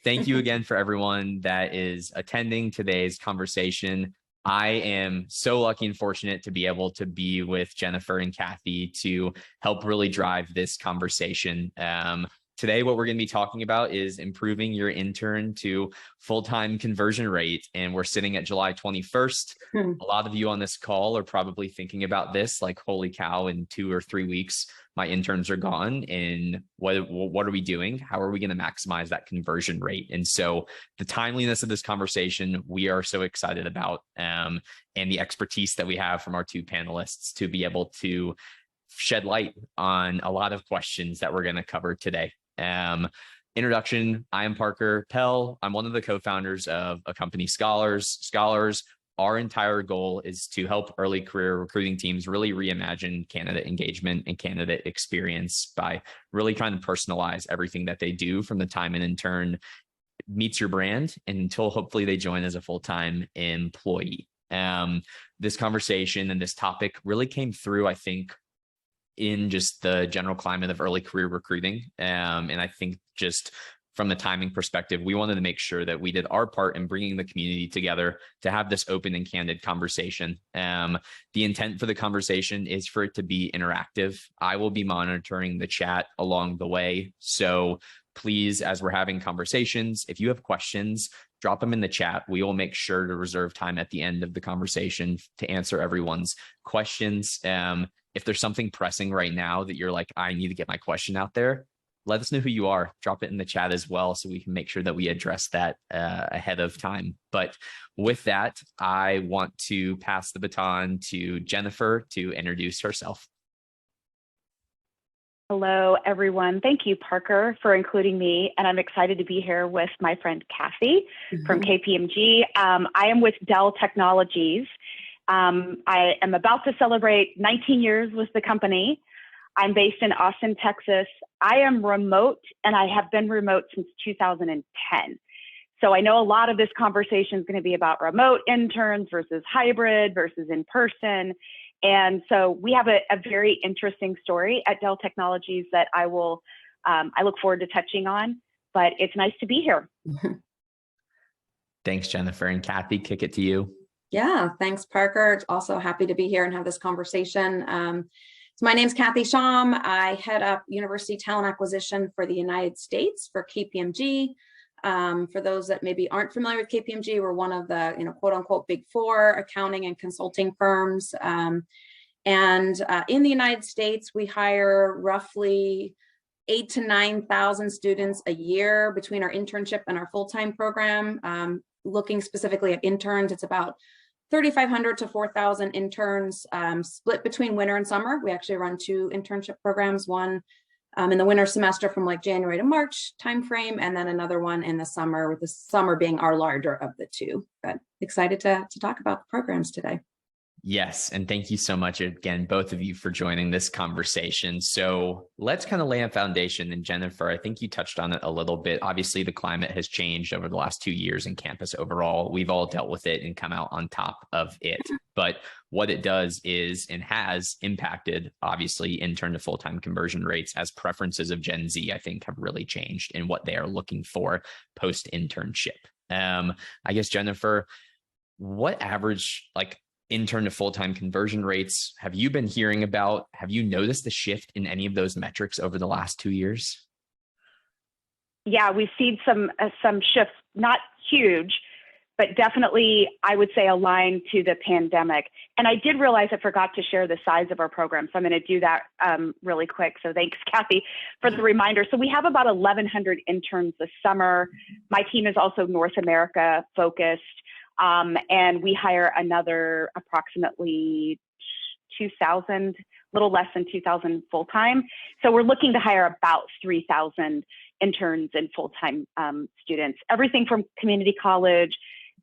thank you again for everyone that is attending today's conversation. I am so lucky and fortunate to be able to be with Jennifer and Kathy to help really drive this conversation. Today, what we're going to be talking about is improving your intern to full-time conversion rate. And we're sitting at July 21st. A lot of you on this call are probably thinking about this like, holy cow, in 2 or 3 weeks, my interns are gone. And what are we doing? How are we going to maximize that conversion rate? And so the timeliness of this conversation, we are so excited about, and the expertise that we have from our 2 panelists to be able to shed light on a lot of questions that we're going to cover today. Introduction, I am Parker Pell. I'm one of the co-founders of a company, Scholars. Our entire goal is to help early career recruiting teams really reimagine candidate engagement and candidate experience by really trying to personalize everything that they do from the time an intern meets your brand and until hopefully they join as a full-time employee. This conversation and this topic really came through, I think, in just the general climate of early career recruiting. And I think just from the timing perspective, we wanted to make sure that we did our part in bringing the community together to have this open and candid conversation. The intent for the conversation is for it to be interactive. I will be monitoring the chat along the way. So please, as we're having conversations, if you have questions, drop them in the chat. We will make sure to reserve time at the end of the conversation to answer everyone's questions. If there's something pressing right now that you're like, I need to get my question out there, let us know who you are. Drop it in the chat as well so we can make sure that we address that ahead of time. But with that, I want to pass the baton to Jennifer to introduce herself. Hello, everyone. Thank you, Parker, for including me. And I'm excited to be here with my friend Kathy from KPMG. I am with Dell Technologies. I am about to celebrate 19 years with the company. I'm based in Austin, Texas. I am remote, and I have been remote since 2010. So I know a lot of this conversation is going to be about remote interns versus hybrid versus in person. And so we have a very interesting story at Dell Technologies that I look forward to touching on, but it's nice to be here. Thanks, Jennifer. And Kathy, kick it to you. Yeah, thanks, Parker. Also happy to be here and have this conversation. So my name's Kathy Schaum. I head up University Talent Acquisition for the United States for KPMG. For those that maybe aren't familiar with KPMG, we're one of the quote unquote big 4 accounting and consulting firms. And in the United States, we hire roughly 8,000 to 9,000 students a year between our internship and our full-time program. Looking specifically at interns, it's about 3,500 to 4,000 interns split between winter and summer. We actually run 2 internship programs, one in the winter semester from like January to March timeframe, and then another one in the summer, with the summer being our larger of the 2. But excited to talk about the programs today. Yes. And thank you so much again, both of you, for joining this conversation. So let's kind of lay a foundation. And Jennifer, I think you touched on it a little bit. Obviously, the climate has changed over the last 2 years in campus overall. We've all dealt with it and come out on top of it. But what it does is, and has impacted, obviously, intern to full-time conversion rates as preferences of Gen Z, I think, have really changed in what they are looking for post-internship. I guess, Jennifer, what average, intern to full-time conversion rates have you been hearing about? Have you noticed a shift in any of those metrics over the last 2 years? Yeah, we've seen some shifts, not huge, but definitely, I would say, aligned to the pandemic. And I did realize I forgot to share the size of our program, so I'm going to do that really quick. So thanks, Kathy, for the reminder. So we have about 1,100 interns this summer. My team is also North America focused. And we hire another approximately 2,000, a little less than 2,000 full-time. So we're looking to hire about 3,000 interns and full-time students, everything from community college,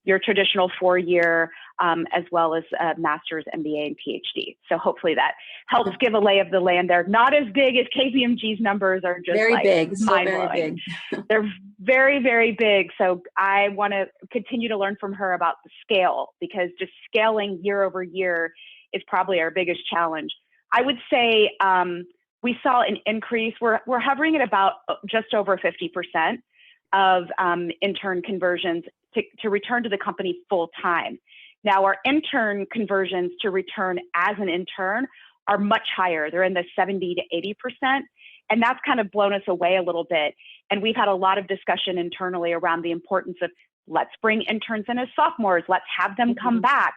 your traditional 4-year, as well as a master's, MBA, and PhD. So hopefully that helps give a lay of the land there. Not as big as KPMG's numbers are, just very big, mind-blowing. Very big. They're very, very big. So I want to continue to learn from her about the scale, because just scaling year over year is probably our biggest challenge. I would say we saw an increase. We're hovering at about just over 50% of intern conversions to return to the company full time. Now, our intern conversions to return as an intern are much higher. They're in the 70 to 80%. And that's kind of blown us away a little bit. And we've had a lot of discussion internally around the importance of let's bring interns in as sophomores. Let's have them come back.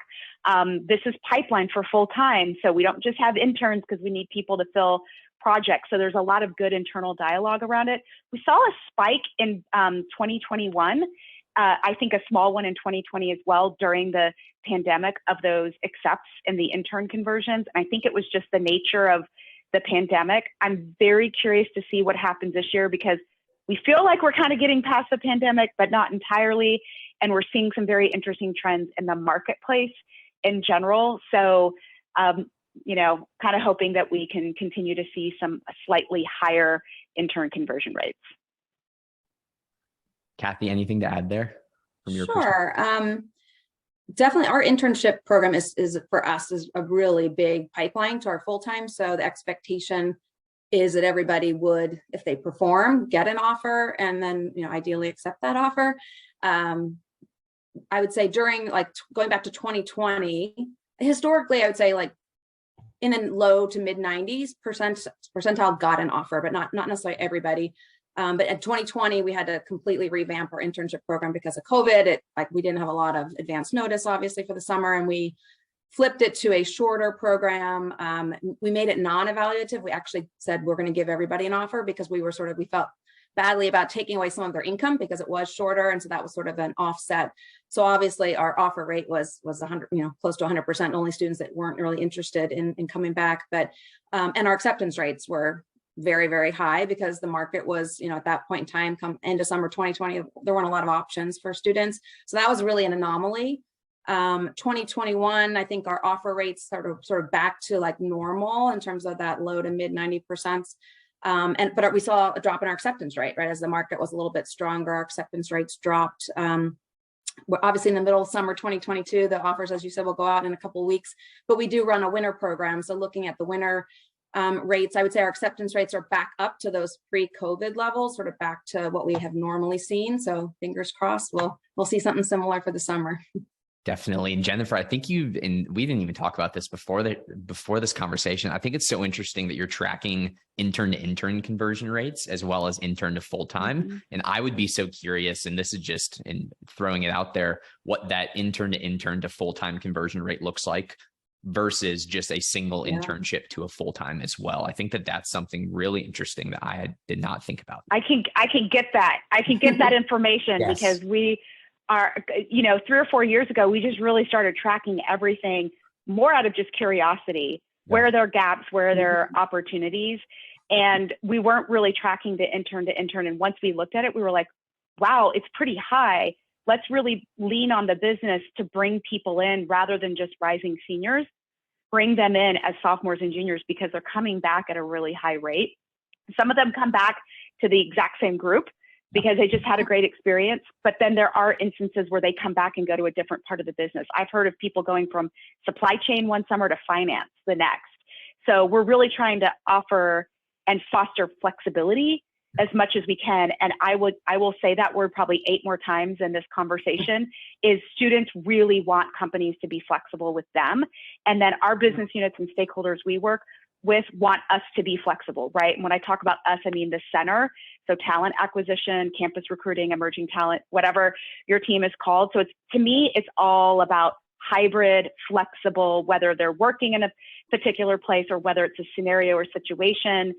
This is pipeline for full time. So we don't just have interns because we need people to fill projects. So there's a lot of good internal dialogue around it. We saw a spike in 2021. I think a small one in 2020 as well during the pandemic of those accepts and the intern conversions. And I think it was just the nature of the pandemic. I'm very curious to see what happens this year because we feel like we're kind of getting past the pandemic, but not entirely. And we're seeing some very interesting trends in the marketplace in general. So, you know, kind of hoping that we can continue to see some slightly higher intern conversion rates. Kathy, anything to add there from your Sure. Definitely our internship program is for us is a really big pipeline to our full-time. So the expectation is that everybody would, if they perform, get an offer and then, you know, ideally accept that offer. I would say during like going back to 2020, historically, I would say like in the low to mid 90s percentile got an offer, but not necessarily everybody. But in 2020, we had to completely revamp our internship program because of COVID. We didn't have a lot of advance notice, obviously, for the summer, and we flipped it to a shorter program. We made it non-evaluative. We actually said we're going to give everybody an offer because we felt badly about taking away some of their income because it was shorter, and so that was sort of an offset. So obviously, our offer rate was 100, you know, close to 100%. Only students that weren't really interested in coming back, but and our acceptance rates were very, very high because the market was, you know, at that point in time, come into summer 2020, there weren't a lot of options for students. So that was really an anomaly. 2021, I think our offer rates sort of back to like normal in terms of that low to mid 90%. But we saw a drop in our acceptance rate, right? As the market was a little bit stronger, our acceptance rates dropped. We're obviously in the middle of summer 2022, the offers, as you said, will go out in a couple of weeks, but we do run a winter program. So looking at the winter rates, I would say our acceptance rates are back up to those pre-COVID levels, sort of back to what we have normally seen. So fingers crossed, we'll see something similar for the summer. Definitely. And Jennifer, I think we didn't even talk about this before this conversation. I think it's so interesting that you're tracking intern to intern conversion rates as well as intern to full-time. Mm-hmm. And I would be so curious, and this is just in throwing it out there, what that intern to full-time conversion rate looks like versus just a single internship to a full-time as well. I think that that's something really interesting that I did not think about. I can get that. I can get that information yes. Because we are, you know, 3 or 4 years ago, we just really started tracking everything more out of just curiosity. Yeah. Where are there gaps? Where are there opportunities? And we weren't really tracking the intern to intern. And once we looked at it, we were like, wow, it's pretty high. Let's really lean on the business to bring people in rather than just rising seniors, bring them in as sophomores and juniors because they're coming back at a really high rate. Some of them come back to the exact same group because they just had a great experience. But then there are instances where they come back and go to a different part of the business. I've heard of people going from supply chain one summer to finance the next. So we're really trying to offer and foster flexibility as much as we can. And I will say that word probably 8 more times in this conversation is students really want companies to be flexible with them. And then our business units and stakeholders we work with want us to be flexible, right? And when I talk about us, I mean the center. So talent acquisition, campus recruiting, emerging talent, whatever your team is called. So to me, it's all about hybrid, flexible, whether they're working in a particular place or whether it's a scenario or situation,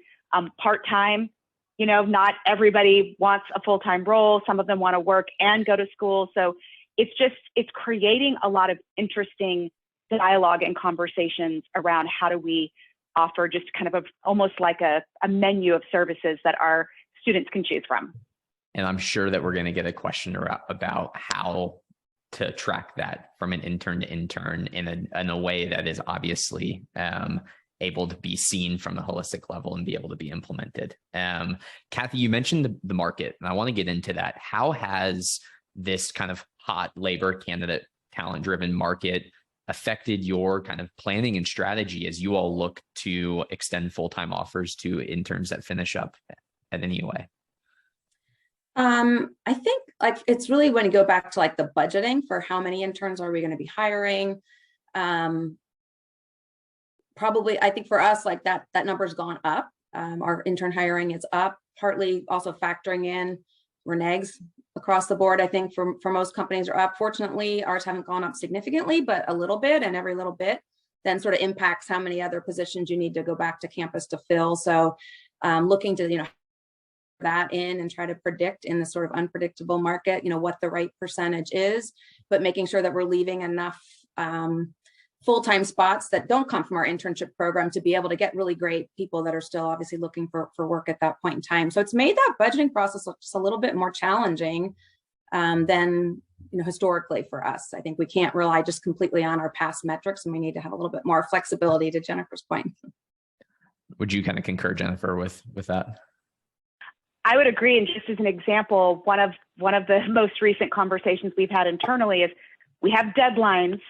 part-time. You know, not everybody wants a full-time role. Some of them want to work and go to school. So it's creating a lot of interesting dialogue and conversations around how do we offer just kind of almost like a menu of services that our students can choose from. And I'm sure that we're going to get a question about how to track that from an intern to intern in a way that is obviously able to be seen from a holistic level and be able to be implemented. Kathy, you mentioned the market, and I want to get into that. How has this kind of hot labor candidate talent-driven market affected your kind of planning and strategy as you all look to extend full-time offers to interns that finish up at any way? I think like it's really when you go back to like the budgeting for how many interns are we going to be hiring. Probably, I think for us, like that number's gone up. Our intern hiring is up, partly also factoring in reneges across the board. I think for most companies are up. Fortunately, ours haven't gone up significantly, but a little bit, and every little bit then sort of impacts how many other positions you need to go back to campus to fill. So looking to, that in and try to predict in this sort of unpredictable market, what the right percentage is, but making sure that we're leaving enough full-time spots that don't come from our internship program to be able to get really great people that are still obviously looking for work at that point in time. So it's made that budgeting process just a little bit more challenging than historically for us. I think we can't rely just completely on our past metrics, and we need to have a little bit more flexibility, to Jennifer's point. Would you kind of concur, Jennifer, with that? I would agree. And just as an example, one of the most recent conversations we've had internally is we have deadlines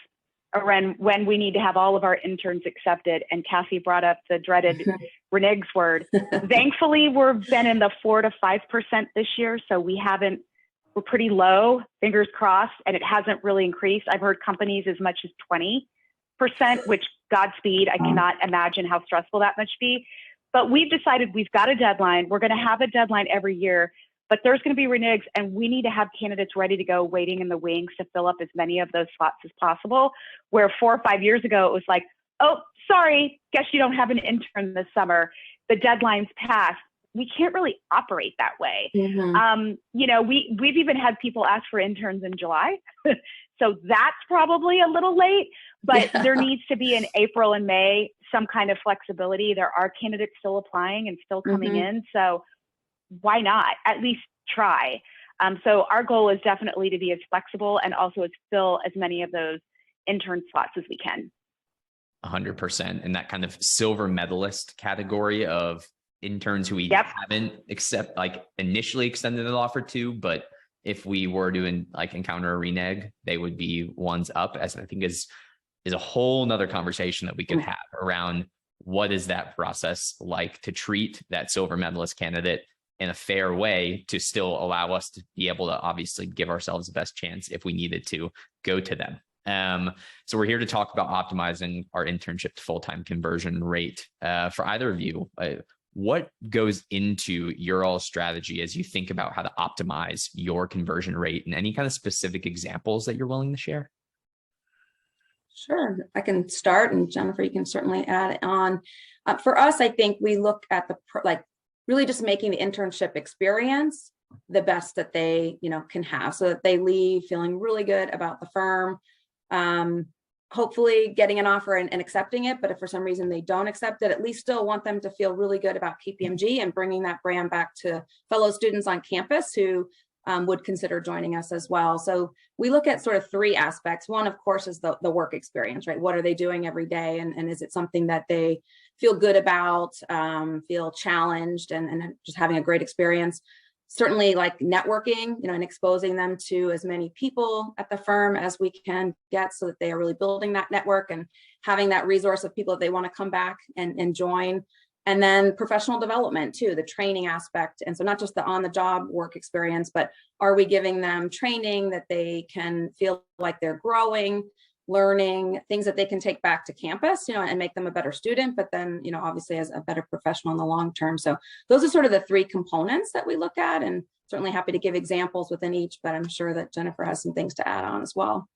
around when we need to have all of our interns accepted. And Cassie brought up the dreaded reneges word. Thankfully, we've been in the 4 to 5% this year. So we're pretty low, fingers crossed, and it hasn't really increased. I've heard companies as much as 20%, which Godspeed. I cannot imagine how stressful that must be. But we've decided we've got a deadline. We're going to have a deadline every year, but there's going to be reneges, and we need to have candidates ready to go, waiting in the wings to fill up as many of those slots as possible. Where 4 or 5 years ago, it was like, oh, sorry, guess you don't have an intern this summer. The deadline's passed. We can't really operate that way. Mm-hmm. We've even had people ask for interns in July. So that's probably a little late, but there needs to be in April and May some kind of flexibility. There are candidates still applying and still coming in. So why not at least try? So our goal is definitely to be as flexible and also to fill as many of those intern slots as we can. 100%. And that kind of silver medalist category of interns who we haven't initially extended an offer to, but if we were to encounter a renege, they would be ones up, as I think is a whole nother conversation that we can have around what is that process like to treat that silver medalist candidate in a fair way to still allow us to be able to obviously give ourselves the best chance if we needed to go to them. So we're here to talk about optimizing our internship to full-time conversion rate. For either of you, what goes into your all strategy as you think about how to optimize your conversion rate, and any kind of specific examples that you're willing to share? Sure, I can start, and Jennifer, you can certainly add on. For us, I think we look at really just making the internship experience the best that they can have, so that they leave feeling really good about the firm. Hopefully getting an offer and accepting it, but if for some reason they don't accept it, at least still want them to feel really good about KPMG and bringing that brand back to fellow students on campus who would consider joining us as well. So we look at sort of 3 aspects. One, of course, is the work experience, right? What are they doing every day? And is it something that they feel good about, feel challenged, and just having a great experience? Certainly like networking, and exposing them to as many people at the firm as we can get, so that they are really building that network and having that resource of people that they want to come back and join. And then professional development too, the training aspect. And so not just the on-the-job work experience, but are we giving them training that they can feel like they're growing, learning things that they can take back to campus, and make them a better student, but then, obviously as a better professional in the long term. So those are sort of the 3 components that we look at, and certainly happy to give examples within each, but I'm sure that Jennifer has some things to add on as well.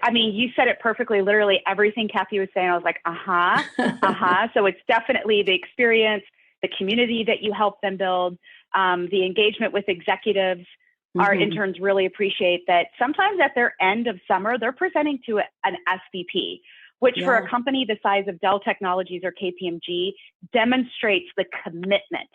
I mean, you said it perfectly, literally everything Kathy was saying. I was like, So it's definitely the experience, the community that you help them build, the engagement with executives. Our interns really appreciate that sometimes at their end of summer, they're presenting to an SVP, which for a company the size of Dell Technologies or KPMG demonstrates the commitment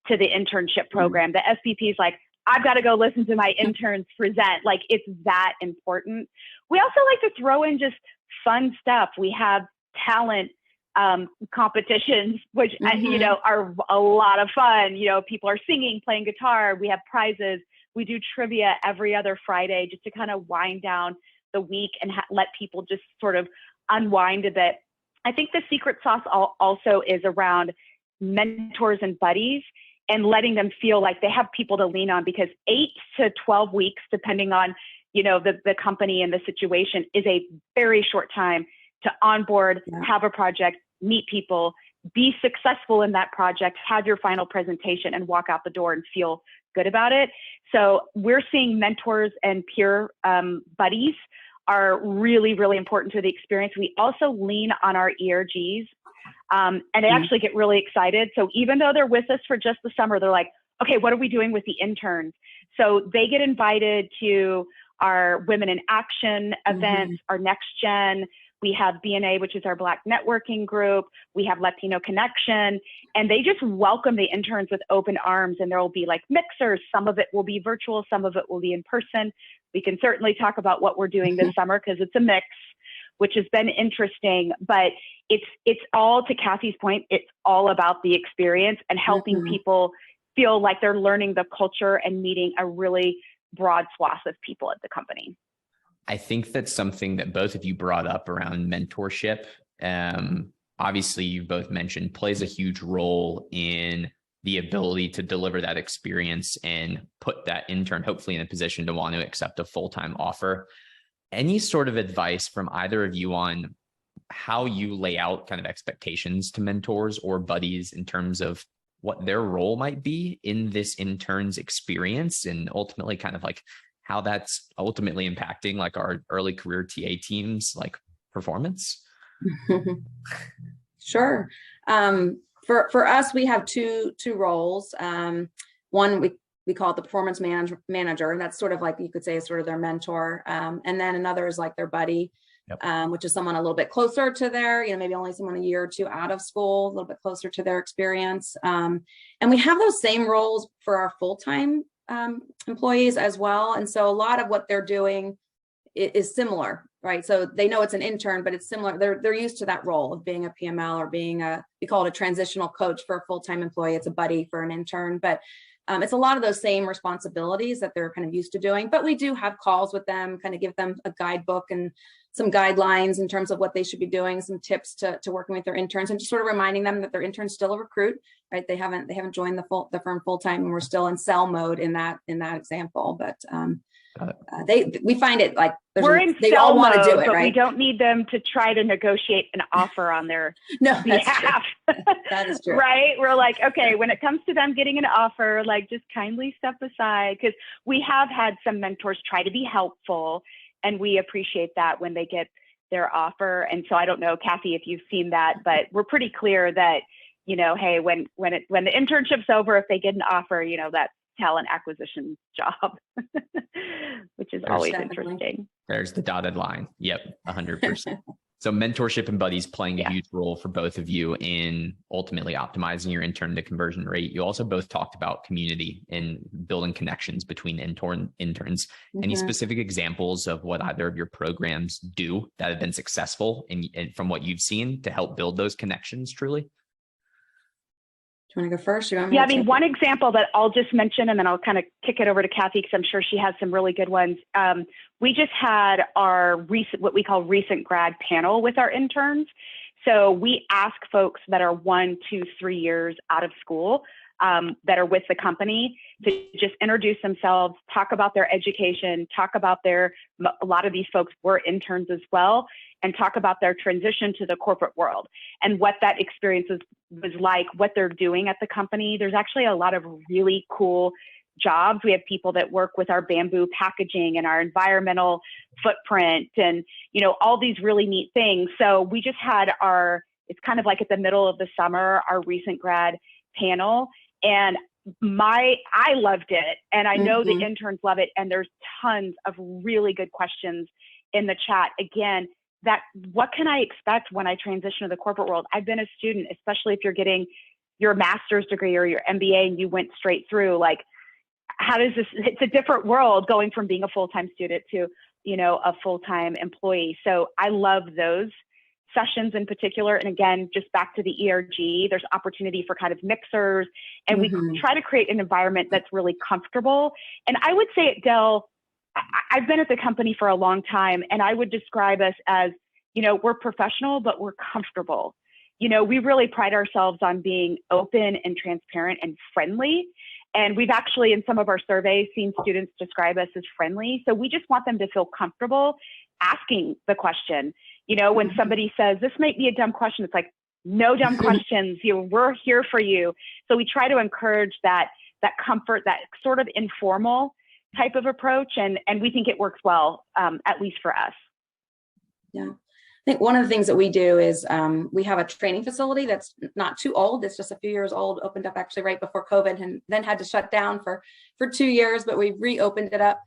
to the internship program. The SVP is like, I've got to go listen to my interns present. Like, it's that important. We also like to throw in just fun stuff. We have talent competitions, which, are a lot of fun. People are singing, playing guitar. We have prizes. We do trivia every other Friday just to kind of wind down the week and let people just sort of unwind a bit. I think the secret sauce also is around mentors and buddies. and letting them feel like they have people to lean on, because 8 to 12 weeks, depending on, the company and the situation, is a very short time to onboard, have a project, meet people, be successful in that project, have your final presentation, and walk out the door and feel good about it. So we're seeing mentors and peer buddies are really, really important to the experience. We also lean on our ERGs, and they actually get really excited. So even though they're with us for just the summer, they're like, okay, what are we doing with the interns? So they get invited to our Women in Action events, our Next Gen. We have BNA, which is our Black networking group. We have Latino Connection, and they just welcome the interns with open arms. And there will be like mixers. Some of it will be virtual, some of it will be in person. We can certainly talk about what we're doing this summer, because it's a mix, which has been interesting. But it's all, to Kathy's point, it's all about the experience and helping people feel like they're learning the culture and meeting a really broad swath of people at the company. I think that's something that both of you brought up around mentorship. Obviously, you both mentioned plays a huge role in the ability to deliver that experience and put that intern hopefully in a position to want to accept a full-time offer. Any sort of advice from either of you on how you lay out kind of expectations to mentors or buddies in terms of what their role might be in this intern's experience, and ultimately kind of like how that's ultimately impacting like our early career TA teams, like performance? Sure. For us, we have two roles. One, we call it the performance manager. That's sort of like, you could say, is sort of their mentor. And then another is like their buddy, which is someone a little bit closer to their, maybe only someone a year or two out of school, a little bit closer to their experience. And we have those same roles for our full-time employees as well. And so a lot of what they're doing is similar, right? So they know it's an intern, but it's similar. They're used to that role of being a PML or being we call it a transitional coach for a full-time employee. It's a buddy for an intern, but it's a lot of those same responsibilities that they're kind of used to doing. But we do have calls with them, kind of give them a guidebook and some guidelines in terms of what they should be doing, some tips to working with their interns, and just sort of reminding them that their intern's still a recruit, right? They haven't joined the firm full time, and we're still in sell mode in that example. But we find it like they all want to do it, but right? We don't need them to try to negotiate an offer on their behalf. That is true. Right? We're like, okay, when it comes to them getting an offer, like just kindly step aside, because we have had some mentors try to be helpful, and we appreciate that when they get their offer. And so I don't know, Kathy, if you've seen that, but we're pretty clear that, hey, when the internship's over, if they get an offer, that's talent acquisition job, which is always interesting. There's the dotted line. Yep, 100%. So mentorship and buddies playing a huge role for both of you in ultimately optimizing your intern to conversion rate. You also both talked about community and building connections between interns. Any specific examples of what either of your programs do that have been successful and from what you've seen to help build those connections truly? Do you want to go first? One example that I'll just mention, and then I'll kind of kick it over to Kathy, because I'm sure she has some really good ones. We just had our what we call recent grad panel with our interns. So we ask folks that are 1, 2, 3 years out of school that are with the company to just introduce themselves, talk about their education, talk about a lot of these folks were interns as well, and talk about their transition to the corporate world and what that experience was like, what they're doing at the company. There's actually a lot of really cool jobs. We have people that work with our bamboo packaging and our environmental footprint and, all these really neat things. So we just had it's kind of like at the middle of the summer, our recent grad panel, and I loved it. And I know the interns love it. And there's tons of really good questions in the chat. Again, what can I expect when I transition to the corporate world? I've been a student, especially if you're getting your master's degree or your MBA and you went straight through, like, how does this, it's a different world going from being a full-time student to, a full-time employee. So I love those sessions in particular. And again, just back to the ERG, there's opportunity for kind of mixers, and we try to create an environment that's really comfortable. And I would say at Dell, I've been at the company for a long time, and I would describe us as, we're professional, but we're comfortable. we really pride ourselves on being open and transparent and friendly. And we've actually, in some of our surveys, seen students describe us as friendly. So we just want them to feel comfortable asking the question. When somebody says, this might be a dumb question, it's like, no dumb questions, we're here for you. So we try to encourage that comfort, that sort of informal type of approach. And we think it works well, at least for us. Yeah. I think one of the things that we do is we have a training facility that's not too old. It's just a few years old, opened up actually right before COVID and then had to shut down for 2 years, but we reopened it up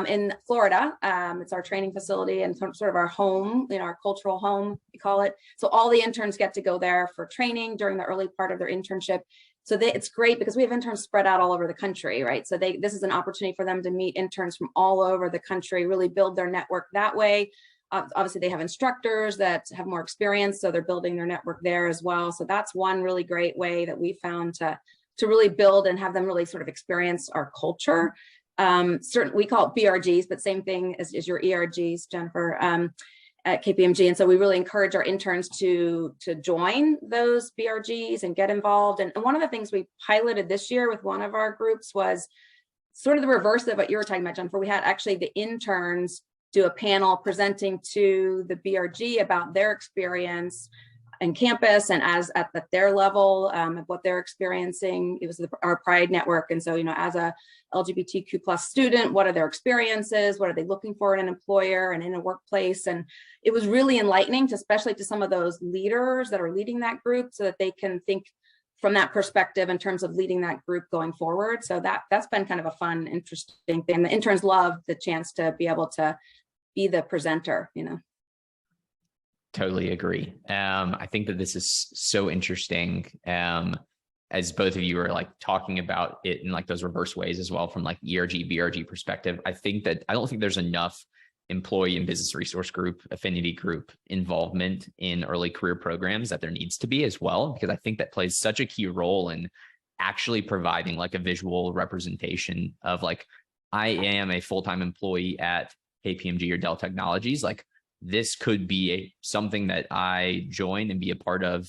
in Florida. It's our training facility and sort of our home, our cultural home, we call it. So all the interns get to go there for training during the early part of their internship. So it's great because we have interns spread out all over the country, right? So this is an opportunity for them to meet interns from all over the country, really build their network that way. Obviously, they have instructors that have more experience, so they're building their network there as well. So that's one really great way that we found to really build and have them really sort of experience our culture. Certainly, we call it BRGs, but same thing as your ERGs, Jennifer, at KPMG. And so we really encourage our interns to join those BRGs and get involved. And one of the things we piloted this year with one of our groups was sort of the reverse of what you were talking about, Jennifer. We had actually the interns do a panel presenting to the BRG about their experience in campus and at their level of what they're experiencing. It was our Pride Network. And so, as a LGBTQ plus student, what are their experiences? What are they looking for in an employer and in a workplace? And it was really enlightening, especially to some of those leaders that are leading that group so that they can think from that perspective in terms of leading that group going forward. So that's been kind of a fun, interesting thing. The interns love the chance to be able to be the presenter, Totally agree. I think that this is so interesting. As both of you are like talking about it in like those reverse ways as well, from like ERG, BRG perspective. I don't think there's enough employee and business resource group, affinity group involvement in early career programs that there needs to be as well, because I think that plays such a key role in actually providing like a visual representation of like, I am a full-time employee at KPMG or Dell Technologies. Like this could be something that I join and be a part of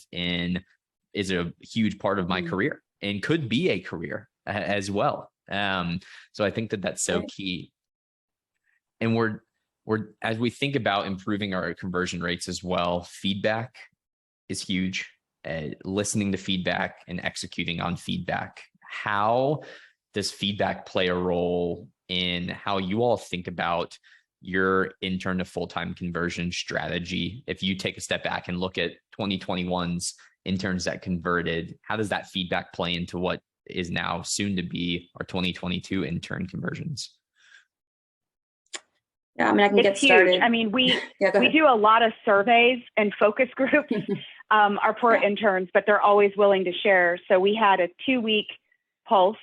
is a huge part of my career and could be a career as well. So I think that that's so key. And we're as we think about improving our conversion rates as well, feedback is huge. Listening to feedback and executing on feedback. How does feedback play a role in how you all think about your intern to full-time conversion strategy? If you take a step back and look at 2021's interns that converted, how does that feedback play into what is now soon to be our 2022 intern conversions? Yeah, I can get started. Huge. We do a lot of surveys and focus groups, our poor interns, but they're always willing to share. So we had a 2-week pulse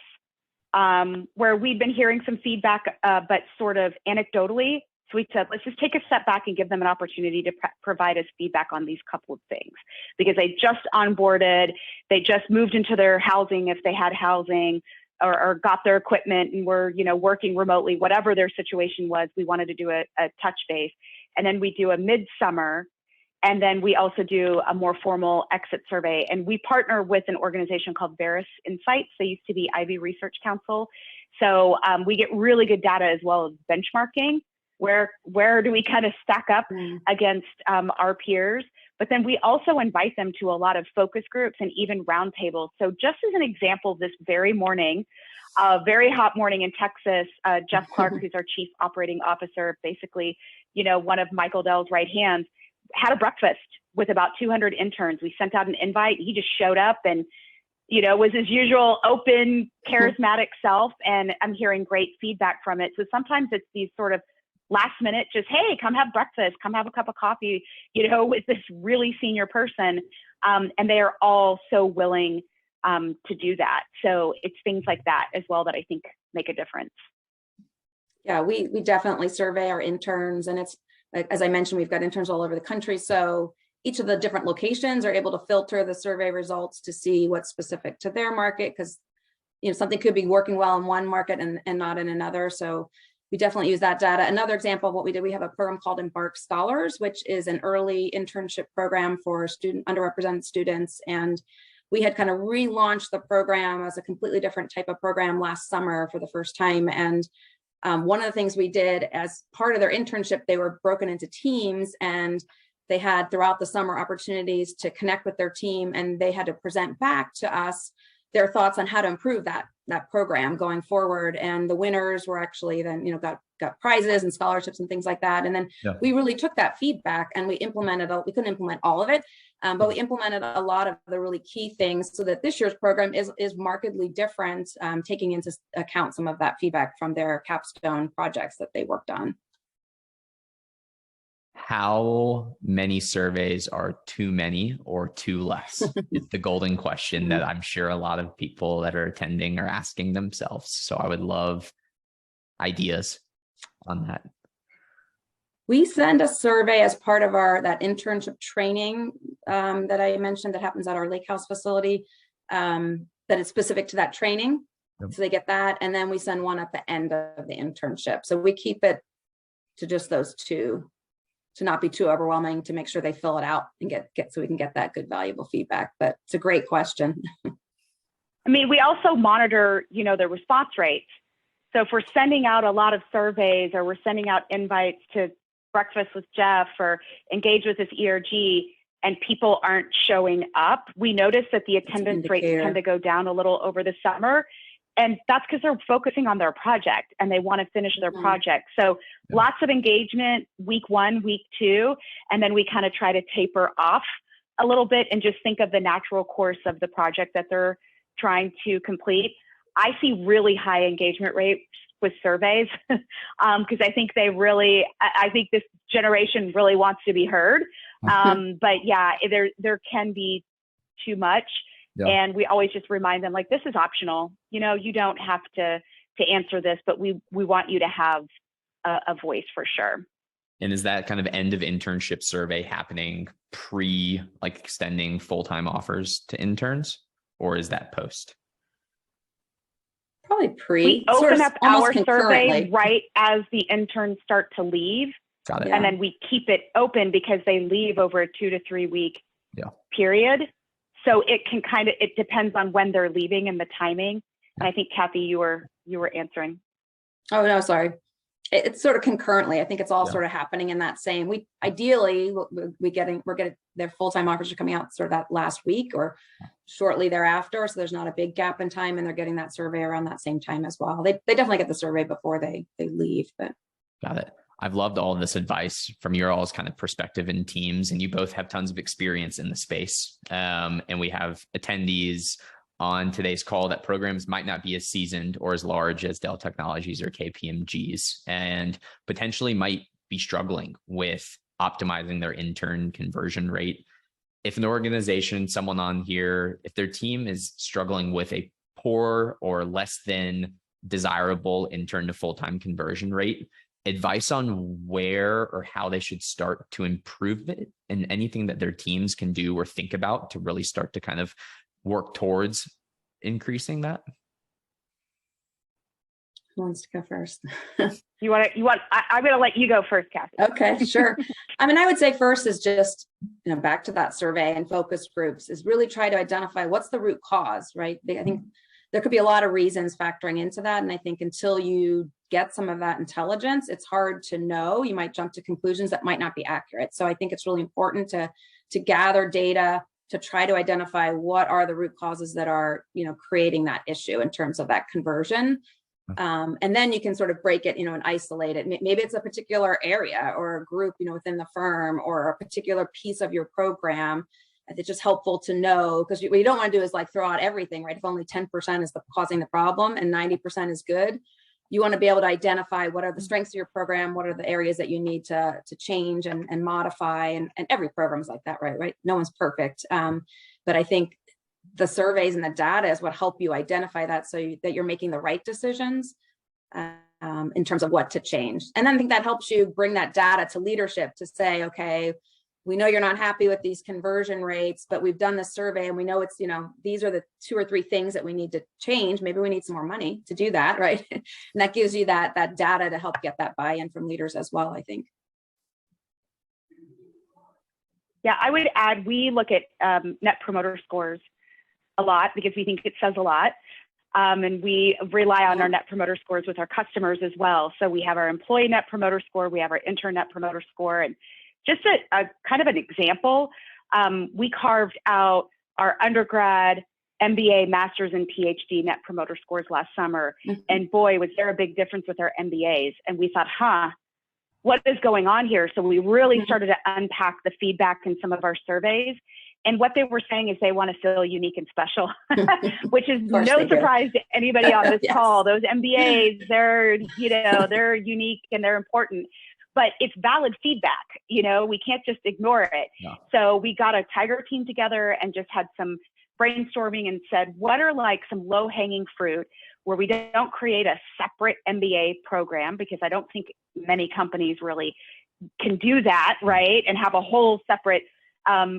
where we'd been hearing some feedback, but sort of anecdotally. So we said, let's just take a step back and give them an opportunity to provide us feedback on these couple of things, because they just onboarded, they just moved into their housing if they had housing, or got their equipment and were, working remotely, whatever their situation was. We wanted to do a touch base. And then we do a midsummer. And then we also do a more formal exit survey. And we partner with an organization called Veris Insights. They used to be Ivy Research Council. So we get really good data as well as benchmarking. Where do we kind of stack up against our peers? But then we also invite them to a lot of focus groups and even roundtables. So just as an example, this very morning, a very hot morning in Texas, Jeff Clark, who's our chief operating officer, basically, one of Michael Dell's right hands, had a breakfast with about 200 interns. We sent out an invite. He just showed up and, was his usual open, charismatic self. And I'm hearing great feedback from it. So sometimes it's these sort of last minute, just, hey, come have breakfast, come have a cup of coffee, with this really senior person. And they are all so willing to do that. So it's things like that as well that I think make a difference. Yeah, we definitely survey our interns, and it's, as I mentioned, we've got interns all over the country. So each of the different locations are able to filter the survey results to see what's specific to their market, because something could be working well in one market and not in another. So we definitely use that data. Another example of what we did, we have a program called Embark Scholars, which is an early internship program for underrepresented students. And we had kind of relaunched the program as a completely different type of program last summer for the first time. And one of the things we did as part of their internship, they were broken into teams, and they had throughout the summer opportunities to connect with their team, and they had to present back to us their thoughts on how to improve that program going forward. And the winners were actually then, got prizes and scholarships and things like that. And then we really took that feedback and we implemented, we couldn't implement all of it, but we implemented a lot of the really key things so that this year's program is markedly different, taking into account some of that feedback from their capstone projects that they worked on. How many surveys are too many or too less? It's the golden question that I'm sure a lot of people that are attending are asking themselves. So I would love ideas on that. We send a survey as part of that internship training that I mentioned that happens at our Lake House facility, that is specific to that training. Yep. So they get that, and then we send one at the end of the internship. So we keep it to just those two, to not be too overwhelming, to make sure they fill it out and get so we can get that good, valuable feedback. But it's a great question. I mean, we also monitor, the response rates. So if we're sending out a lot of surveys, or we're sending out invites to breakfast with Jeff or engage with this ERG, and people aren't showing up, we notice that the attendance rates tend to go down a little over the summer. And that's because they're focusing on their project and they want to finish their project. So lots of engagement week 1, week 2, and then we kind of try to taper off a little bit and just think of the natural course of the project that they're trying to complete. I see really high engagement rates with surveys because I think I think this generation really wants to be heard. But yeah, there can be too much. Yeah. And we always just remind them, like, this is optional. You don't have to answer this, but we want you to have a voice for sure. And is that kind of end of internship survey happening extending full-time offers to interns, or is that post? Probably pre. We open up our survey right as the interns start to leave. Got it. And then we keep it open because they leave over a 2 to 3 week period. So it can it depends on when they're leaving and the timing. And I think Kathy, you were answering. Oh, no, sorry. It's sort of concurrently. I think it's all sort of happening in that same week. Ideally, we're getting their full-time offers are coming out sort of that last week or shortly thereafter. So there's not a big gap in time, and they're getting that survey around that same time as well. They definitely get the survey before they leave. But got it. I've loved all of this advice from your all's kind of perspective in teams, and you both have tons of experience in the space. And we have attendees on today's call that programs might not be as seasoned or as large as Dell Technologies or KPMG's, and potentially might be struggling with optimizing their intern conversion rate. If an organization, someone on here, if their team is struggling with a poor or less than desirable intern to full-time conversion rate, advice on where or how they should start to improve it, and anything that their teams can do or think about to really start to kind of work towards increasing that? Who wants to go first? I'm going to let you go first, Kathy. Okay, sure. I mean, I would say first is just, back to that survey and focus groups, is really try to identify what's the root cause, right? I think there could be a lot of reasons factoring into that. And I think until you get some of that intelligence, it's hard to know. You might jump to conclusions that might not be accurate. So I think it's really important to gather data, to try to identify what are the root causes that are, creating that issue in terms of that conversion. And then you can sort of break it, and isolate it. Maybe it's a particular area or a group, within the firm, or a particular piece of your program. It's just helpful to know, because what you don't want to do is throw out everything, right? If only 10% is causing the problem and 90% is good, you want to be able to identify what are the strengths of your program, what are the areas that you need to change and modify, and every program is like that, right? No one's perfect. But I think the surveys and the data is what help you identify that, so that you're making the right decisions in terms of what to change. And then I think that helps you bring that data to leadership to say, okay, we know you're not happy with these conversion rates, but we've done this survey and we know it's, these are the 2 or 3 things that we need to change. Maybe we need some more money to do that, right? And that gives you that data to help get that buy-in from leaders as well, I think. Yeah, I would add, we look at net promoter scores a lot because we think it says a lot. And we rely on our net promoter scores with our customers as well. So we have our employee net promoter score, we have our intern net promoter score. And just a kind of an example, we carved out our undergrad, MBA, master's, and PhD net promoter scores last summer. Mm-hmm. And boy, was there a big difference with our MBAs. And we thought, what is going on here? So we really started to unpack the feedback in some of our surveys. And what they were saying is they want to feel unique and special, which is no surprise to anybody on this call. Those MBAs, they're unique and they're important, but it's valid feedback. We can't just ignore it. No. So we got a Tiger team together and just had some brainstorming and said, what are like some low hanging fruit where we don't create a separate MBA program, because I don't think many companies really can do that, right? And have a whole separate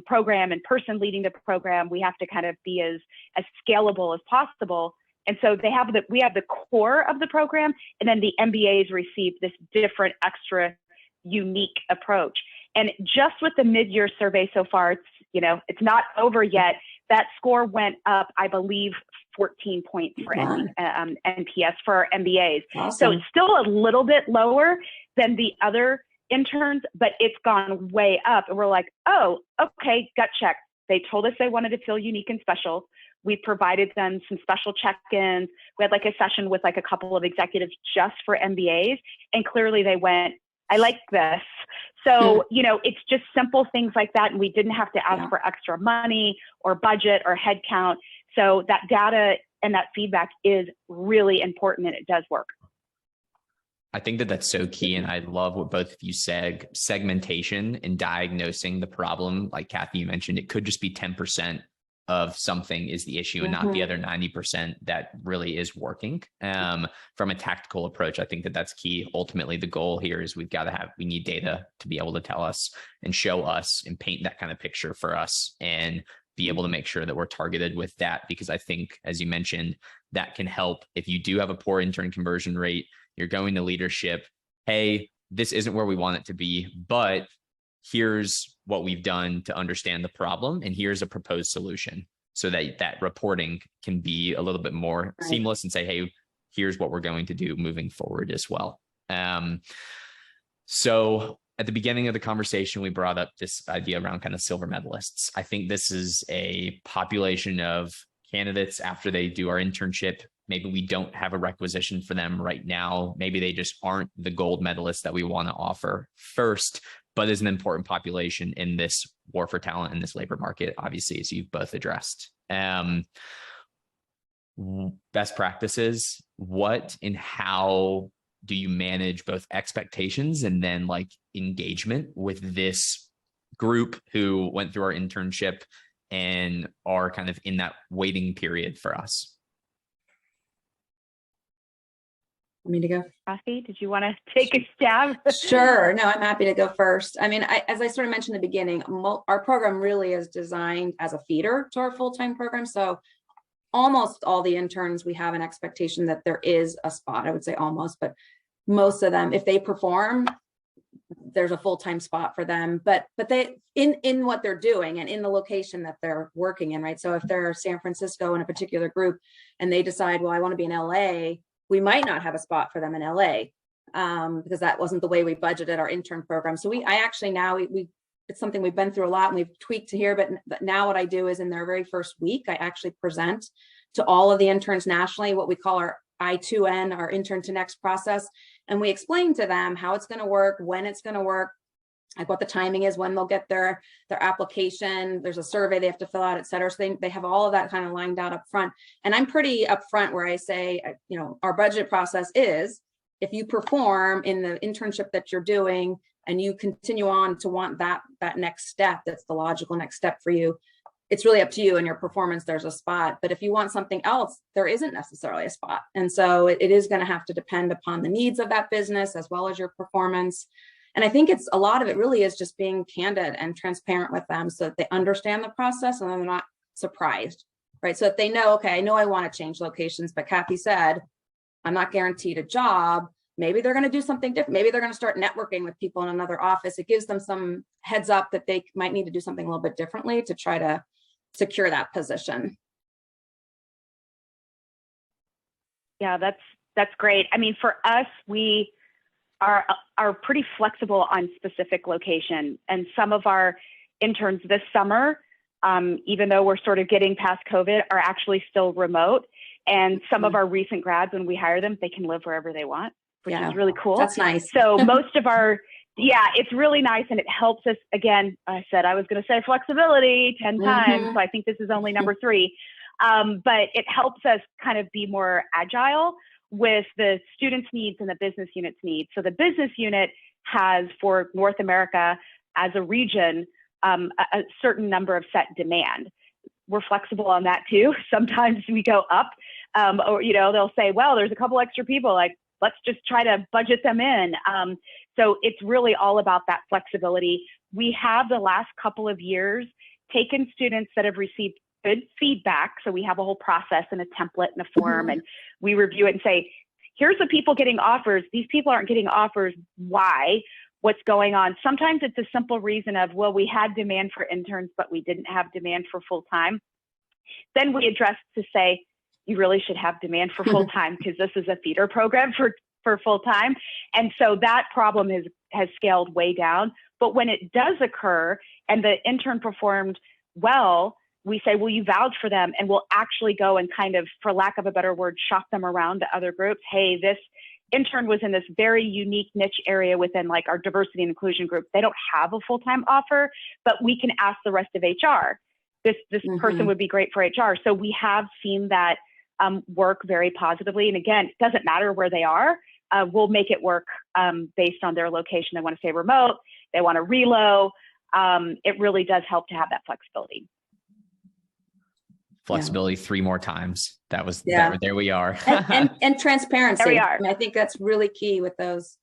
program and person leading the program. We have to kind of be as scalable as possible. And so we have the core of the program, and then the MBAs receive this different, extra, unique approach. And just with the mid-year survey so far, it's not over yet. That score went up, I believe, 14 points for NPS for our MBAs. Awesome. So it's still a little bit lower than the other interns, but it's gone way up. And we're like, oh, okay, gut check. They told us they wanted to feel unique and special. We provided them some special check-ins. We had like a session with like a couple of executives just for MBAs. And clearly they went, I like this. So, it's just simple things like that. And we didn't have to ask for extra money or budget or headcount. So that data and that feedback is really important, and it does work. I think that that's so key. And I love what both of you said, segmentation and diagnosing the problem. Like Kathy, you mentioned, it could just be 10% of something is the issue and not the other 90% that really is working. From a tactical approach, I think that that's key. Ultimately, the goal here is we need data to be able to tell us and show us and paint that kind of picture for us and be able to make sure that we're targeted with that. Because I think, as you mentioned, that can help if you do have a poor intern conversion rate. You're going to leadership, hey, this isn't where we want it to be, but here's what we've done to understand the problem, and here's a proposed solution, so that reporting can be a little bit more seamless and say, hey, here's what we're going to do moving forward as well. So at the beginning of the conversation, we brought up this idea around kind of silver medalists. I think this is a population of candidates after they do our internship. Maybe we don't have a requisition for them right now. Maybe they just aren't the gold medalists that we want to offer first, but is an important population in this war for talent in this labor market, obviously, as you've both addressed. Best practices, what and how do you manage both expectations and then like engagement with this group who went through our internship and are kind of in that waiting period for us? Want me to go? Kathy, did you want to take a stab? Sure. No, I'm happy to go first. I mean, as I sort of mentioned in the beginning, our program really is designed as a feeder to our full-time program. So almost all the interns, we have an expectation that there is a spot. I would say almost, but most of them, if they perform, there's a full-time spot for them. But they in what they're doing and in the location that they're working in, right? So if they're San Francisco in a particular group and they decide, well, I want to be in LA, we might not have a spot for them in LA because that wasn't the way we budgeted our intern program. So it's something we've been through a lot and we've tweaked to here, but now what I do is in their very first week, I actually present to all of the interns nationally, what we call our I2N, our intern to next process. And we explain to them how it's going to work, when it's going to work, like what the timing is, when they'll get their application. There's a survey they have to fill out, et cetera. So they have all of that kind of lined out up front. And I'm pretty upfront where I say, our budget process is, if you perform in the internship that you're doing and you continue on to want that next step, that's the logical next step for you, it's really up to you and your performance, there's a spot. But if you want something else, there isn't necessarily a spot. And so it is going to have to depend upon the needs of that business as well as your performance. And I think a lot of it really is just being candid and transparent with them so that they understand the process and they're not surprised, right? So if they know, okay, I know I want to change locations, but Kathy said, I'm not guaranteed a job. Maybe they're going to do something different. Maybe they're going to start networking with people in another office. It gives them some heads up that they might need to do something a little bit differently to try to secure that position. Yeah, that's great. I mean, for us, we are pretty flexible on specific location, and some of our interns this summer, even though we're sort of getting past COVID, are actually still remote. And some of our recent grads, when we hire them, they can live wherever they want, which is really cool. That's nice. So most of our, it's really nice, and it helps us. Again, I said I was going to say flexibility 10 times, so I think this is only number 3. But it helps us kind of be more agile with the students' needs and the business unit's needs. So the business unit has, for North America as a region, a certain number of set demand. We're flexible on that too. Sometimes we go up, or they'll say, well, there's a couple extra people, like, let's just try to budget them in. So it's really all about that flexibility. We have the last couple of years taken students that have received good feedback. So we have a whole process and a template and a form, and we review it and say, here's the people getting offers. These people aren't getting offers. Why? What's going on? Sometimes it's a simple reason of, well, we had demand for interns, but we didn't have demand for full-time. Then we address to say, you really should have demand for full-time because this is a feeder program for full-time. And so that problem has scaled way down. But when it does occur and the intern performed well, we say, well, you vouch for them, and we'll actually go and kind of, for lack of a better word, shop them around to other groups. Hey, this intern was in this very unique niche area within like our diversity and inclusion group. They don't have a full-time offer, but we can ask the rest of HR. This person would be great for HR. So we have seen that work very positively. And again, it doesn't matter where they are. We'll make it work based on their location. They want to stay remote. They want to reload. It really does help to have that flexibility. Flexibility 3 more times. That was there we are. and transparency. There we are. And I think that's really key with those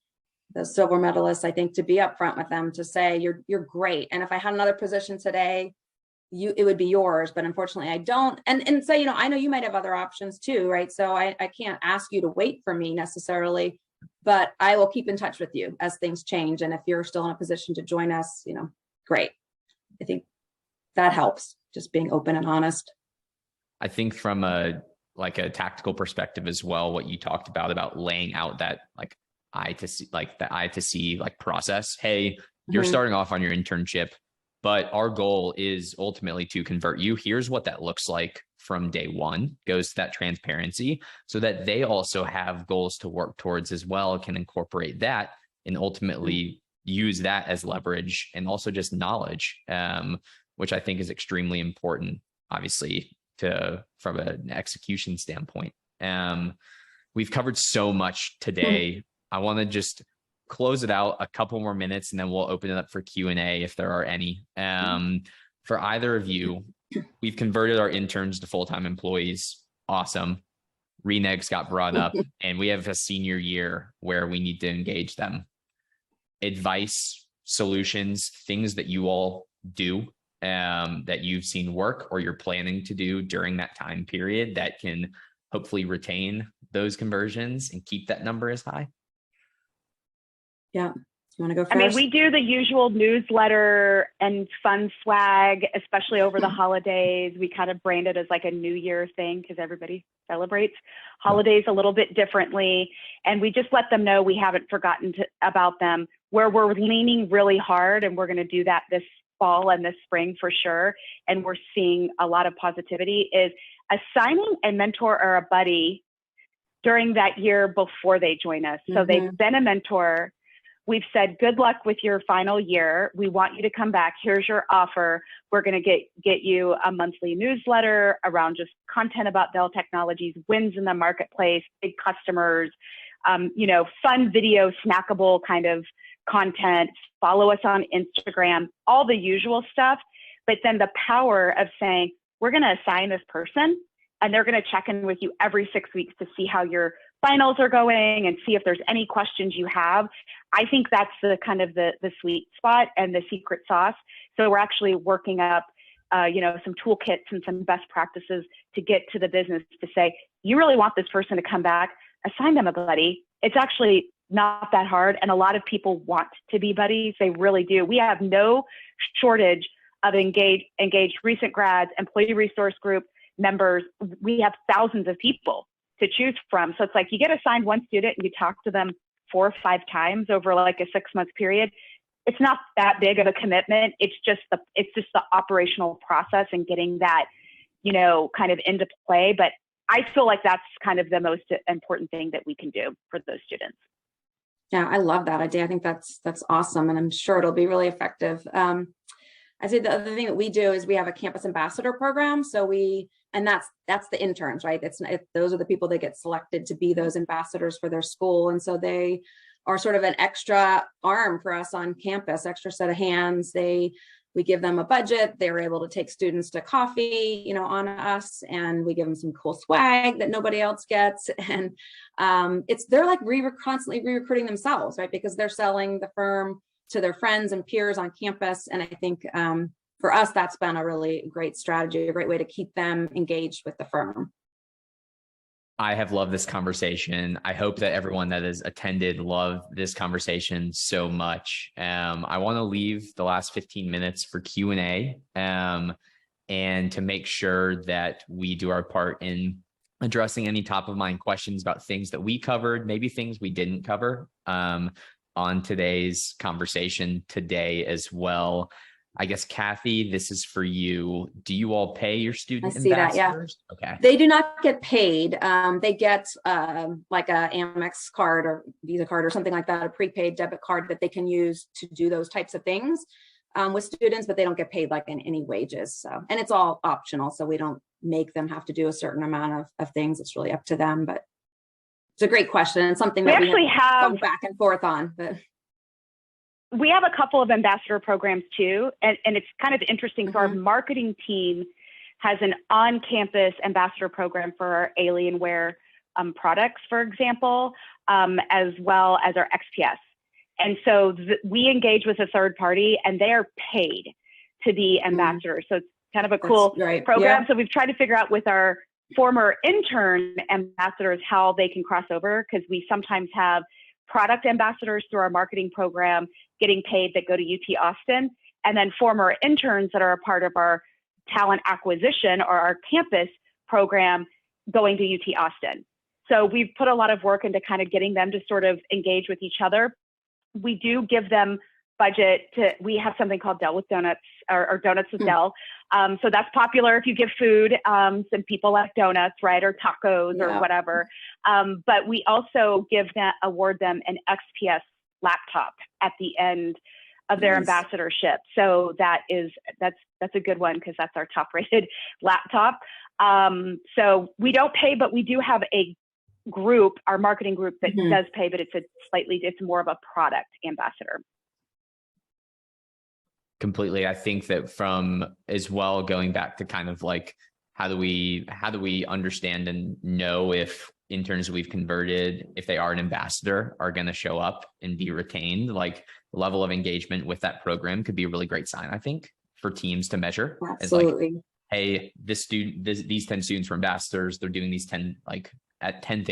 silver medalists. I think to be upfront with them, to say you're great. And if I had another position today, it would be yours, but unfortunately I don't. And say, I know you might have other options too, right? So I can't ask you to wait for me necessarily, but I will keep in touch with you as things change. And if you're still in a position to join us, great. I think that helps, just being open and honest. I think from a tactical perspective as well, what you talked about laying out that I to C process. Hey, you're starting off on your internship, but our goal is ultimately to convert you. Here's what that looks like from day one, goes to that transparency so that they also have goals to work towards as well, can incorporate that and ultimately use that as leverage and also just knowledge, which I think is extremely important, obviously, from an execution standpoint. We've covered so much today. I want to just close it out a couple more minutes and then we'll open it up for Q&A if there are any. For either of you, we've converted our interns to full-time employees. Awesome. Renegs got brought up and we have a senior year where we need to engage them. Advice, solutions, things that you all do that you've seen work or you're planning to do during that time period that can hopefully retain those conversions and keep that number as high? Yeah. You want to go first? I mean, we do the usual newsletter and fun swag, especially over the holidays. We kind of brand it as like a New Year thing because everybody celebrates holidays a little bit differently. And we just let them know we haven't forgotten about them. Where we're leaning really hard, and we're going to do that this fall and this spring for sure, and we're seeing a lot of positivity, is assigning a mentor or a buddy during that year before they join us. So they've been a mentor. We've said, good luck with your final year. We want you to come back. Here's your offer. We're going to get you a monthly newsletter around just content about Dell Technologies, wins in the marketplace, big customers, fun video, snackable kind of content. Follow us on Instagram, all the usual stuff. But then the power of saying, we're going to assign this person and they're going to check in with you every 6 weeks to see how you're finals are going and see if there's any questions you have. I think that's the kind of the sweet spot and the secret sauce. So we're actually working up, some toolkits and some best practices to get to the business to say, you really want this person to come back, assign them a buddy. It's actually not that hard. And a lot of people want to be buddies. They really do. We have no shortage of engaged recent grads, employee resource group members. We have thousands of people to choose from. So it's like you get assigned one student and you talk to them 4 or 5 times over like a 6-month period. It's not that big of a commitment. It's just the operational process and getting that, kind of into play. But I feel like that's kind of the most important thing that we can do for those students. Yeah, I love that idea. I think that's awesome. And I'm sure it'll be really effective. I say the other thing that we do is we have a campus ambassador program. So that's the interns, right? Those are the people that get selected to be those ambassadors for their school. And so they are sort of an extra arm for us on campus, extra set of hands. We give them a budget. They're able to take students to coffee, on us, and we give them some cool swag that nobody else gets. And they're like constantly re-recruiting themselves, right? Because they're selling the firm to their friends and peers on campus. And I think for us, that's been a really great strategy, a great way to keep them engaged with the firm. I have loved this conversation. I hope that everyone that has attended loved this conversation so much. I want to leave the last 15 minutes for Q&A and to make sure that we do our part in addressing any top of mind questions about things that we covered, maybe things we didn't cover on today's conversation today as well. I guess, Kathy, this is for you. Do you all pay your student ambassadors? That, yeah. Okay. They do not get paid. They get like a Amex card or Visa card or something like that, a prepaid debit card that they can use to do those types of things with students, but they don't get paid like in any wages. So, and it's all optional. So we don't make them have to do a certain amount of things. It's really up to them, but it's a great question and something that we actually have gone back and forth on. But we have a couple of ambassador programs too, and it's kind of interesting. So our marketing team has an on-campus ambassador program for our Alienware products, for example, as well as our XPS. And so we engage with a third party, and they are paid to be ambassadors. So it's kind of a cool program. Yeah. So we've tried to figure out with our former intern ambassadors how they can cross over, because we sometimes have product ambassadors through our marketing program getting paid that go to UT Austin, and then former interns that are a part of our talent acquisition or our campus program going to UT Austin. So we've put a lot of work into kind of getting them to sort of engage with each other. We do give them budget we have something called Dell with Donuts or Donuts with Dell. So that's popular if you give food. Some people like donuts, right? Or tacos or whatever. But we also award them an XPS laptop at the end of their ambassadorship. So that's a good one, because that's our top rated laptop. So we don't pay, but we do have a group, our marketing group, that does pay, but it's more of a product ambassador. Completely. I think that from as well, going back to kind of like, how do we understand and know if interns we've converted, if they are an ambassador, are going to show up and be retained? Like, the level of engagement with that program could be a really great sign, I think, for teams to measure. Absolutely. Like, hey, these 10 students were ambassadors. They're doing these 10 things at 10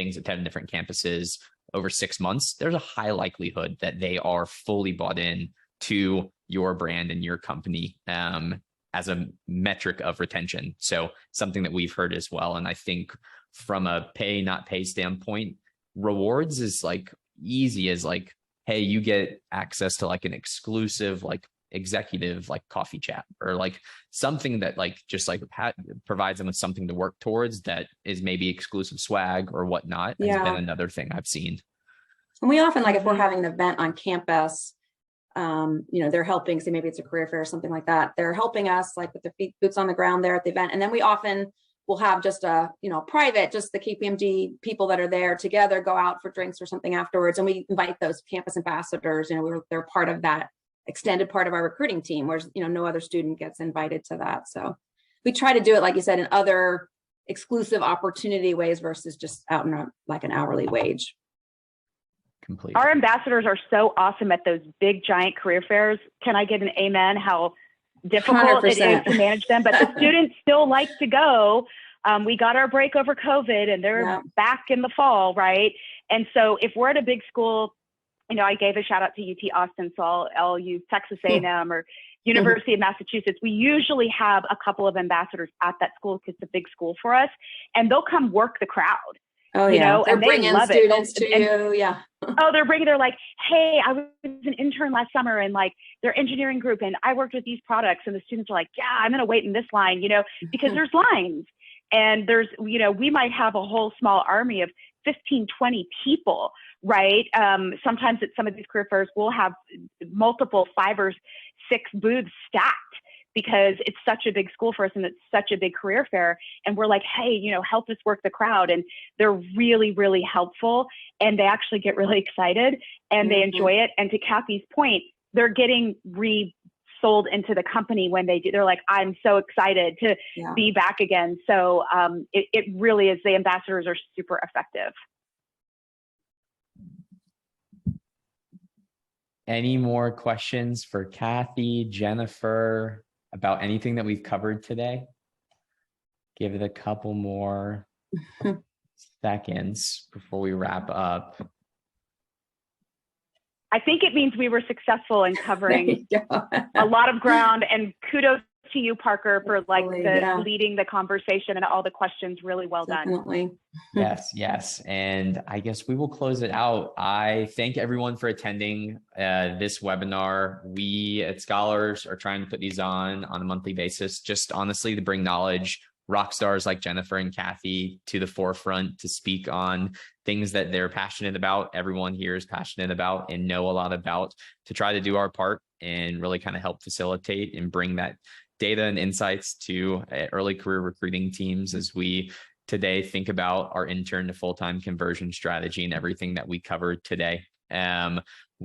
different campuses over 6 months. There's a high likelihood that they are fully bought in to your brand and your company as a metric of retention. So something that we've heard as well. And I think from a pay, not pay standpoint, rewards is like easy as like, hey, you get access to like an exclusive, like executive, like coffee chat, or like something that like just like provides them with something to work towards that is maybe exclusive swag or whatnot. Has been another thing I've seen. And we often, like if we're having an event on campus, they're helping, say maybe it's a career fair or something like that. They're helping us like with their feet, boots on the ground there at the event. And then we often will have just a, private, just the KPMG people that are there together, go out for drinks or something afterwards. And we invite those campus ambassadors, they're part of that extended part of our recruiting team, whereas, no other student gets invited to that. So we try to do it, like you said, in other exclusive opportunity ways versus just out in like an hourly wage. Completely. Our ambassadors are so awesome at those big, giant career fairs. Can I get an amen? How difficult 100%. it is to manage them, but the students still like to go. We got our break over COVID and they're back in the fall, right? And so if we're at a big school, you know, I gave a shout out to UT Austin, so I'll use Texas A&M or University of Massachusetts. We usually have a couple of ambassadors at that school because it's a big school for us, and they'll come work the crowd. Oh, you yeah. know, They're and they bringing love students it. to you. Yeah. Oh, they're like, hey, I was an intern last summer and like their engineering group, and I worked with these products, and the students are like, yeah, I'm going to wait in this line, you know, because there's lines, and there's, you know, we might have a whole small army of 15, 20 people, right? Sometimes at some of these career fairs, we'll have multiple 5 or 6 booths stacked, because it's such a big school for us and it's such a big career fair. And we're like, hey, you know, help us work the crowd. And they're really, really helpful. And they actually get really excited and they enjoy it. And to Kathy's point, they're getting resold into the company when they do. They're like, I'm so excited to be back again. So it really is, the ambassadors are super effective. Any more questions for Kathy, Jennifer, about anything that we've covered today? Give it a couple more seconds before we wrap up. I think it means we were successful in covering a lot of ground, and kudos to you, Parker, for like leading the conversation and all the questions. Really well done. Yes. And I guess we will close it out. I thank everyone for attending this webinar. We at Scholars are trying to put these on a monthly basis, just honestly to bring knowledge, rock stars like Jennifer and Kathy to the forefront to speak on things that they're passionate about, everyone here is passionate about and know a lot about, to try to do our part and really kind of help facilitate and bring that data and insights to early career recruiting teams as we today think about our intern to full-time conversion strategy and everything that we covered today.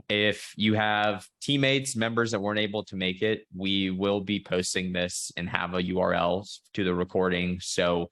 If you have teammates, members that weren't able to make it, we will be posting this and have a URL to the recording. So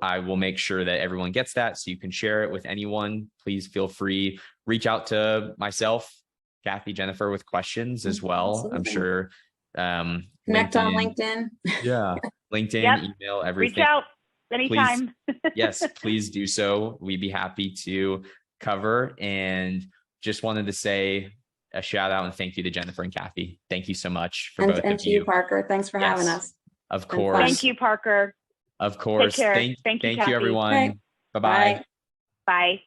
I will make sure that everyone gets that so you can share it with anyone. Please feel free, reach out to myself, Kathy, Jennifer with questions as well. I'm sure connect on LinkedIn. Yeah, LinkedIn, email, everything. Reach out anytime. Yes, please do so. We'd be happy to cover. And just wanted to say a shout out and thank you to Jennifer and Kathy. Thank you so much for both of you. And to you, Parker. Thanks for having us. Of course. Thank you, Parker. Of course. Take care. Thank you, everyone. Okay. Bye-bye. Bye.